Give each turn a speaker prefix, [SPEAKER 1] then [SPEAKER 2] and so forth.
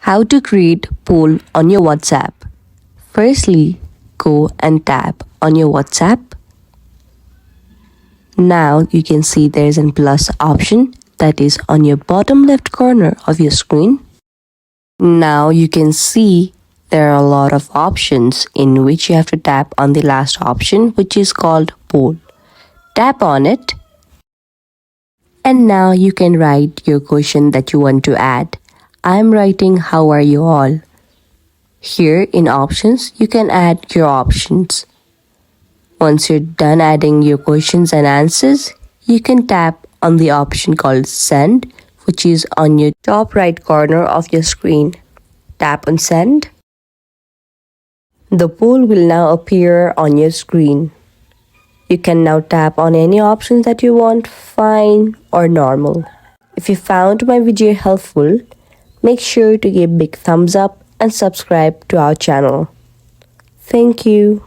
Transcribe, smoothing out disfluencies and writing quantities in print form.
[SPEAKER 1] How to create poll on your WhatsApp. Firstly, go and tap on your WhatsApp. Now you can see there is a plus option that is on your bottom left corner of your screen. Now you can see there are a lot of options in which you have to tap on the last option, which is called poll. Tap on it. And now you can write your question that you want to add. I'm writing how are you all. Here in options, you can add your options. Once you're done adding your questions and answers, you can tap on the option called send, which is on your top right corner of your screen. Tap on send. The poll will now appear on your screen. You can now tap on any options that you want, fine or normal. If you found my video helpful, make sure to give big thumbs up and subscribe to our channel. Thank you.